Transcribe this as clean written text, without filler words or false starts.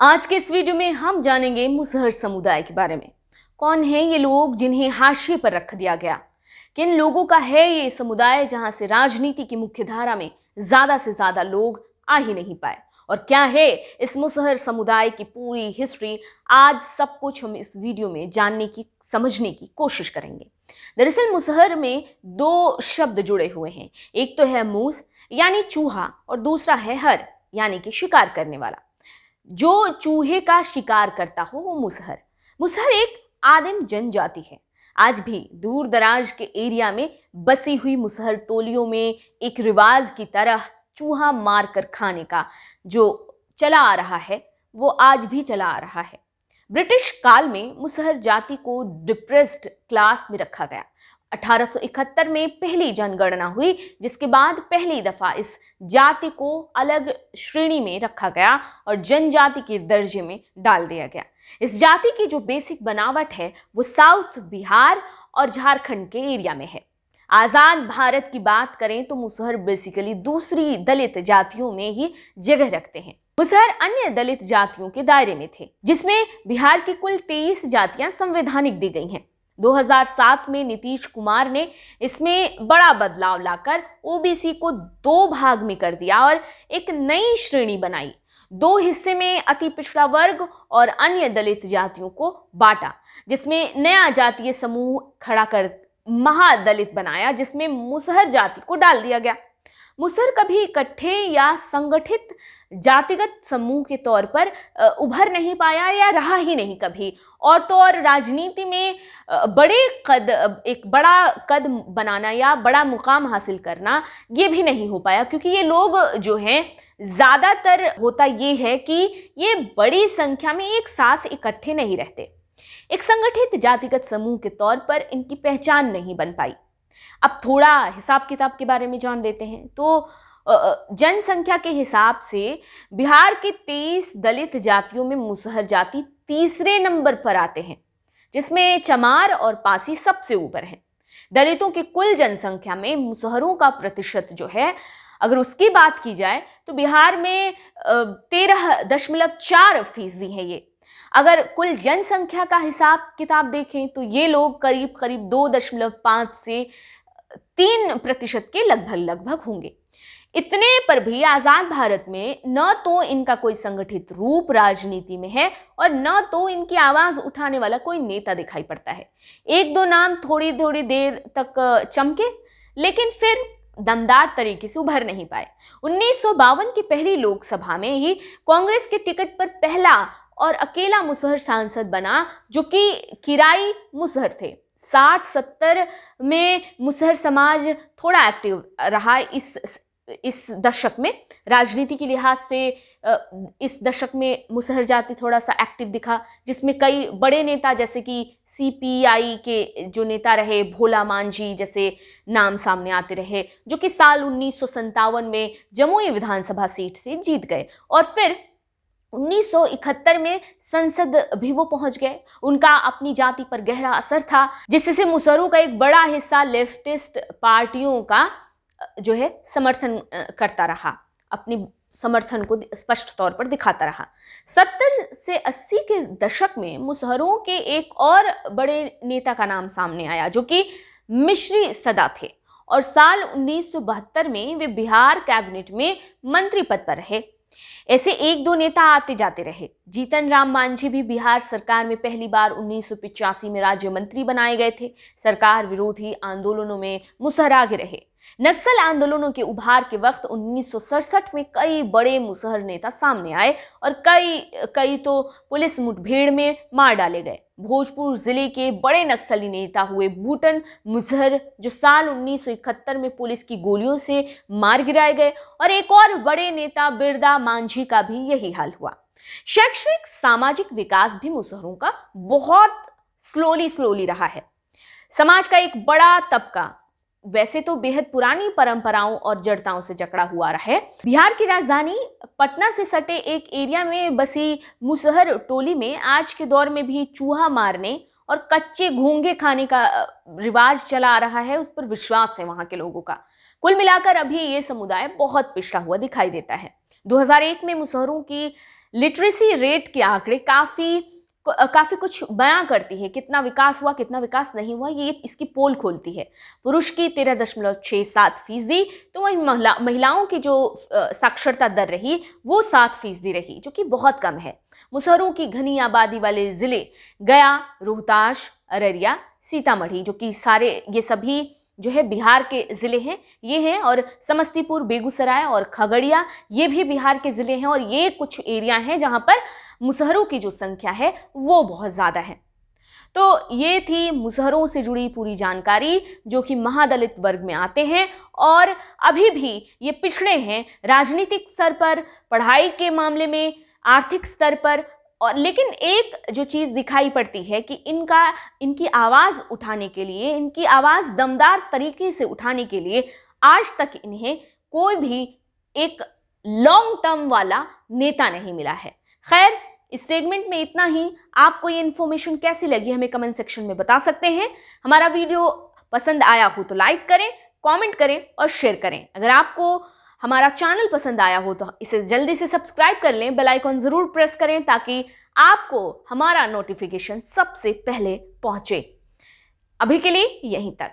आज के इस वीडियो में हम जानेंगे मुसहर समुदाय के बारे में। कौन है ये लोग जिन्हें हाशिए पर रख दिया गया? किन लोगों का है ये समुदाय जहां से राजनीति की मुख्य धारा में ज्यादा से ज्यादा लोग आ ही नहीं पाए? और क्या है इस मुसहर समुदाय की पूरी हिस्ट्री? आज सब कुछ हम इस वीडियो में जानने की, समझने की कोशिश करेंगे। दरअसल मुसहर में दो शब्द जुड़े हुए हैं। एक तो है मूस यानी चूहा और दूसरा है हर यानी कि शिकार करने वाला। जो चूहे का शिकार करता हो वो मुसहर। मुसहर एक आदिम जनजाति है। आज भी दूर दराज के एरिया में बसी हुई मुसहर टोलियों में एक रिवाज की तरह चूहा मार कर खाने का जो चला आ रहा है वो आज भी चला आ रहा है। ब्रिटिश काल में मुसहर जाति को डिप्रेस्ड क्लास में रखा गया। 1871 में पहली जनगणना हुई, जिसके बाद पहली दफा इस जाति को अलग श्रेणी में रखा गया और जनजाति के दर्जे में डाल दिया गया। इस जाति की जो बेसिक बनावट है वो साउथ बिहार और झारखंड के एरिया में है। आजाद भारत की बात करें तो मुसहर बेसिकली दूसरी दलित जातियों में ही जगह रखते हैं। मुसहर अन्य दलित जातियों के दायरे में थे, जिसमें बिहार की कुल 23 जातियां संवैधानिक दी गई हैं। 2007 में नीतीश कुमार ने इसमें बड़ा बदलाव लाकर ओबीसी को 2 भाग में कर दिया और एक नई श्रेणी बनाई। 2 हिस्से में अति पिछड़ा वर्ग और अन्य दलित जातियों को बांटा, जिसमें नया जातीय समूह खड़ा कर महादलित बनाया, जिसमें मुसहर जाति को डाल दिया गया। मुसहर कभी इकट्ठे या संगठित जातिगत समूह के तौर पर उभर नहीं पाया या रहा ही नहीं कभी। और तो और राजनीति में एक बड़ा कद बनाना या बड़ा मुकाम हासिल करना ये भी नहीं हो पाया, क्योंकि ये लोग जो हैं ज़्यादातर होता ये है कि ये बड़ी संख्या में एक साथ इकट्ठे नहीं रहते। एक संगठित जातिगत समूह के तौर पर इनकी पहचान नहीं बन पाई। अब थोड़ा हिसाब किताब के बारे में जान लेते हैं। तो जनसंख्या के हिसाब से बिहार के 23 दलित जातियों में मुसहर जाति तीसरे नंबर पर आते हैं, जिसमें चमार और पासी सबसे ऊपर हैं। दलितों की कुल जनसंख्या में मुसहरों का प्रतिशत जो है, अगर उसकी बात की जाए तो बिहार में 13.4% है ये। अगर कुल जनसंख्या का हिसाब किताब देखें तो ये लोग करीब करीब 2.5 से 3% के लगभग होंगे। इतने पर भी आजाद भारत में न तो इनका कोई संगठित रूप राजनीति में है और न तो इनकी आवाज उठाने वाला कोई नेता दिखाई पड़ता है। 1-2 नाम थोड़ी थोड़ी देर तक चमके, लेकिन फिर दमदार तरीके से उभर नहीं पाए। 1952 की पहली लोकसभा में ही कांग्रेस के टिकट पर पहला और अकेला मुसहर सांसद बना, जो कि किराई मुसहर थे। 60-70 में मुसहर समाज थोड़ा एक्टिव रहा। इस दशक में राजनीति के लिहाज से इस दशक में मुसहर जाति थोड़ा सा एक्टिव दिखा, जिसमें कई बड़े नेता जैसे कि सीपीआई के जो नेता रहे भोला मांझी जैसे नाम सामने आते रहे, जो कि साल 1957 में जमुई विधानसभा सीट से जीत गए और फिर 1971 में संसद भी वो पहुंच गए। उनका अपनी जाति पर गहरा असर था, जिससे मुसहरों का एक बड़ा हिस्सा लेफ्टिस्ट पार्टियों का जो है समर्थन करता रहा, अपनी समर्थन को स्पष्ट तौर पर दिखाता रहा। 70 से 80 के दशक में मुसहरों के एक और बड़े नेता का नाम सामने आया, जो कि मिश्री सदा थे और साल 1972 में वे बिहार कैबिनेट में मंत्री पद पर रहे। ऐसे 1-2 नेता आते जाते रहे। जीतन राम मांझी भी बिहार सरकार में पहली बार 1985 में राज्य मंत्री बनाए गए थे। सरकार विरोधी आंदोलनों में मुसहर आगे रहे। नक्सल आंदोलनों के उभार के वक्त 1967 में कई बड़े मुसहर नेता सामने आए और कई तो पुलिस मुठभेड़ में मार डाले गए। भोजपुर जिले के बड़े नक्सली नेता हुए बूटन मुसहर, जो साल 1971 में पुलिस की गोलियों से मार गिराए गए, और एक और बड़े नेता बिरदा मांझी का भी यही हाल हुआ। शैक्षणिक सामाजिक विकास भी मुसहरों का बहुत स्लोली रहा है। समाज का एक बड़ा तबका वैसे तो बेहद पुरानी परंपराओं और जड़ताओं से जकड़ा हुआ रहा है। बिहार की राजधानी पटना से सटे एक एरिया में बसी मुसहर टोली में आज के दौर में भी चूहा मारने और कच्चे घोंघे खाने का रिवाज चला आ रहा है। उस पर विश्वास है वहां के लोगों का। कुल मिलाकर अभी ये समुदाय बहुत पिछड़ा हुआ दिखाई देता है। 2001 में मुसहरों की लिटरेसी रेट के आंकड़े काफी कुछ बयां करती है, कितना विकास हुआ कितना विकास नहीं हुआ, ये इसकी पोल खोलती है। पुरुष की 13.67%, तो वही महिलाओं की जो साक्षरता दर रही वो 7% रही, जो कि बहुत कम है। मुसहरों की घनी आबादी वाले जिले गया, रोहतास, अररिया, सीतामढ़ी, जो कि ये सभी जो है बिहार के जिले हैं, ये हैं, और समस्तीपुर, बेगूसराय और खगड़िया, ये भी बिहार के जिले हैं, और ये कुछ एरिया हैं जहां पर मुसहरों की जो संख्या है वो बहुत ज्यादा है। तो ये थी मुसहरों से जुड़ी पूरी जानकारी, जो कि महादलित वर्ग में आते हैं और अभी भी ये पिछड़े हैं राजनीतिक स्तर पर, पढ़ाई के मामले में, आर्थिक स्तर पर। और लेकिन एक जो चीज दिखाई पड़ती है कि इनकी आवाज उठाने के लिए, इनकी आवाज दमदार तरीके से उठाने के लिए आज तक इन्हें कोई भी एक लॉन्ग टर्म वाला नेता नहीं मिला है। खैर, इस सेगमेंट में इतना ही। आपको ये इन्फॉर्मेशन कैसी लगी हमें कमेंट सेक्शन में बता सकते हैं। हमारा वीडियो पसंद आया हो तो लाइक करें, कमेंट करें और शेयर करें। अगर आपको हमारा चैनल पसंद आया हो तो इसे जल्दी से सब्सक्राइब कर लें, बेल आइकॉन जरूर प्रेस करें ताकि आपको हमारा नोटिफिकेशन सबसे पहले पहुंचे। अभी के लिए यहीं तक।